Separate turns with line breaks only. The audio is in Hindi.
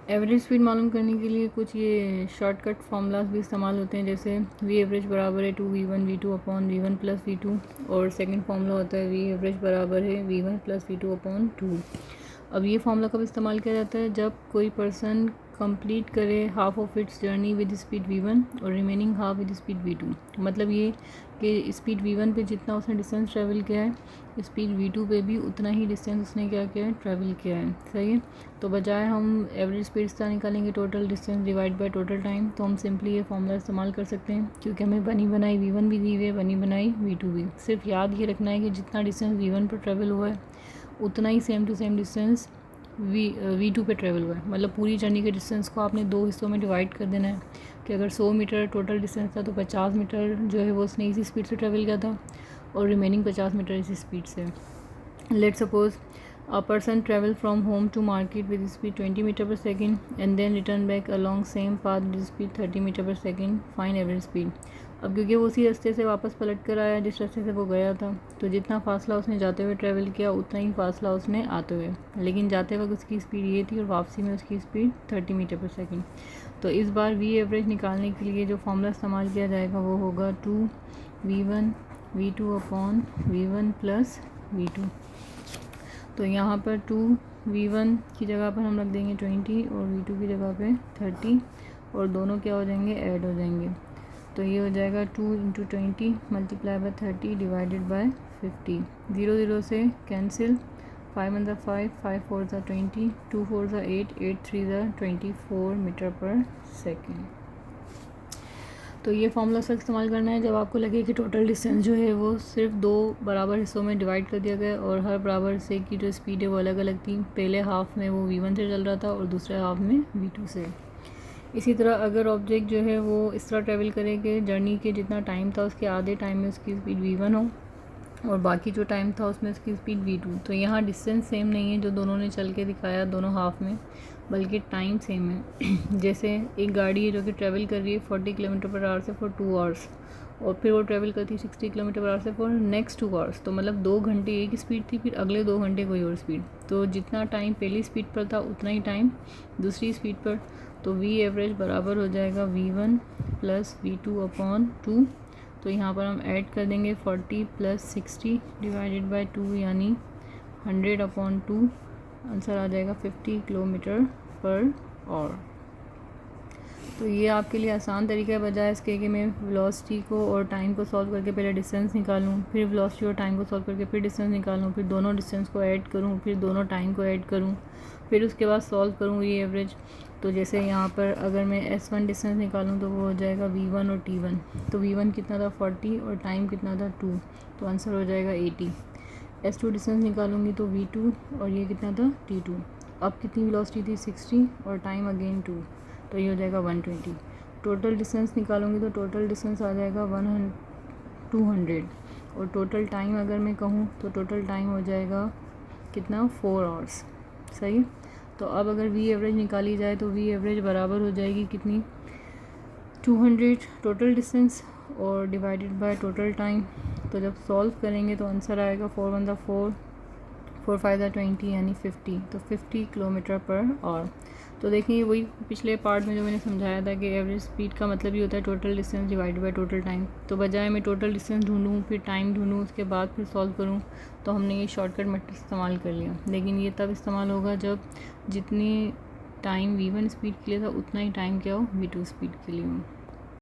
एवरेज स्पीड मालूम करने के लिए कुछ ये शॉर्टकट फार्मूलाज भी इस्तेमाल होते हैं, जैसे वी एवरेज बराबर है 2v1 upon v1 plus v2, और सेकंड फार्मूला होता है वी एवरेज बराबर है v1 प्लस v2 अपॉन 2। अब ये फार्मूला कब इस्तेमाल किया जाता है? जब कोई पर्सन कंप्लीट करे half of its journey with speed v1 और remaining half with speed v2। मतलब ये कि स्पीड v1 पे जितना उसने डिस्टेंस ट्रैवल किया है, स्पीड v2 पे भी उतना ही डिस्टेंस उसने क्या किया है, ट्रैवल किया है। सही है। तो बजाय हम एवरेज स्पीड से निकालेंगे total distance divide by total time, तो हम सिंपली ये फॉर्मूला इस्तेमाल कर सकते हैं, क्योंकि हमें बनी बनाई v1 भी दी हुई है, बनी बनाई v2 भी। सिर्फ याद ये रखना है कि जितना डिस्टेंस v1 पर ट्रैवल हुआ है उतना ही same to same distance v2 पे ट्रैवल हुआ है। मतलब पूरी जर्नी के डिस्टेंस को आपने दो हिस्सों में डिवाइड कर देना है, कि अगर 100 मीटर टोटल डिस्टेंस था तो 50 मीटर जो है वो उसने इसी स्पीड से ट्रैवल किया था, और रिमेनिंग 50 मीटर इसी स्पीड से। Let's suppose a person travel from home to market with speed 20 meter per second and then return back along same path with speed 30 meter per second. Find average speed. अब क्योंकि वो उसी रास्ते से वापस पलट कर आया जिस रास्ते से वो गया था, तो जितना फासला उसने जाते हुए ट्रैवल किया उतना ही फासला उसने आते हुए, लेकिन जाते वक्त उसकी स्पीड ये थी और वापसी में उसकी स्पीड 30 मीटर पर सेकेंड। तो इस बार वी एवरेज निकालने के लिए जो फॉर्मूला इस्तेमाल किया जाएगा वो होगा 2v1 v2 upon v1 plus v2। तो यहाँ पर 2v1 की जगह पर हम रख देंगे 20 और v2 की जगह पे 30, और दोनों क्या हो जाएंगे, ऐड हो जाएंगे। तो ये हो जाएगा 2 into 20 multiply by 30 divided by 50। 0 0 से कैंसिल, 5 1 5, 5 4 20, 2 4 8, 8 3 24 मीटर पर सेकेंड। तो ये फॉर्मूला से इस्तेमाल करना है जब आपको लगे कि टोटल डिस्टेंस जो है वो सिर्फ दो बराबर हिस्सों में डिवाइड कर दिया गया और हर बराबर हिस्से की जो स्पीड है वो अलग अलग थी। पहले हाफ में वो v1 से चल रहा था और दूसरे हाफ में v2 से। इसी तरह अगर ऑब्जेक्ट जो है वो इस तरह ट्रेवल करे कि जर्नी के जितना टाइम था उसके आधे टाइम में उसकी स्पीड v1 हो और बाकी जो टाइम था उसमें उसकी स्पीड v2, तो यहाँ डिस्टेंस सेम नहीं है जो दोनों ने चल के दिखाया दोनों हाफ में, बल्कि टाइम सेम है। जैसे एक गाड़ी है जो कि ट्रैवल कर रही है 40 किलोमीटर पर आवर से फॉर 2 आवर्स, और फिर वो ट्रैवल करती है 60 किलोमीटर पर आवर से फॉर नेक्स्ट 2 आवर्स। तो मतलब 2 घंटे एक स्पीड थी, फिर अगले 2 घंटे कोई और स्पीड। तो जितना टाइम पहली स्पीड पर था उतना ही टाइम दूसरी स्पीड पर। तो वी एवरेज बराबर हो जाएगा v1 प्लस v2 अपॉन 2। तो यहाँ पर हम ऐड कर देंगे 40 प्लस 60 डिवाइडेड बाई 2, यानी 100 अपॉन 2। आंसर आ जाएगा 50 किलोमीटर पर आवर। तो ये आपके लिए आसान तरीका है, बजाय इसके कि मैं वेलोसिटी को और टाइम को सॉल्व करके पहले डिस्टेंस निकालूं, फिर वेलोसिटी और टाइम को सॉल्व करके फिर डिस्टेंस निकालूं, फिर दोनों डिस्टेंस को ऐड करूं, फिर दोनों टाइम को ऐड करूं, फिर उसके बाद सॉल्व करूं ये एवरेज। तो जैसे यहाँ पर अगर मैं S1 डिस्टेंस निकालूं तो वो हो जाएगा v1 और t1। तो v1 कितना था 40 और टाइम कितना था 2, तो आंसर हो जाएगा 80। S2 डिस्टेंस निकालूंगी तो v2 और ये कितना था t2। अब कितनी वेलोसिटी थी 60 और टाइम अगेन 2, तो ये हो जाएगा 120। टोटल डिस्टेंस निकालूंगी तो टोटल डिस्टेंस आ जाएगा 200, और टोटल टाइम अगर मैं कहूँ तो टोटल टाइम हो जाएगा कितना 4 आवर्स। सही। तो अब अगर वी एवरेज निकाली जाए तो वी एवरेज बराबर हो जाएगी कितनी, 200 टोटल डिस्टेंस और डिवाइडेड बाय टोटल टाइम। तो जब सॉल्व करेंगे तो आंसर आएगा 4 1 4, 4 5 20, यानी 50। तो 50 किलोमीटर पर आवर। तो देखिए वही पिछले पार्ट में जो मैंने समझाया था कि एवरेज स्पीड का मतलब ये होता है total distance divided by total time. तो बजाय मैं टोटल डिस्टेंस ढूंढूँ फिर टाइम ढूंढूँ उसके बाद फिर सॉल्व करूँ, तो हमने ये शॉर्टकट मेथड इस्तेमाल कर लिया। लेकिन ये तब इस्तेमाल होगा जब जितनी टाइम v1 स्पीड के लिए था उतना ही टाइम क्या हो v2 स्पीड के लिए हो।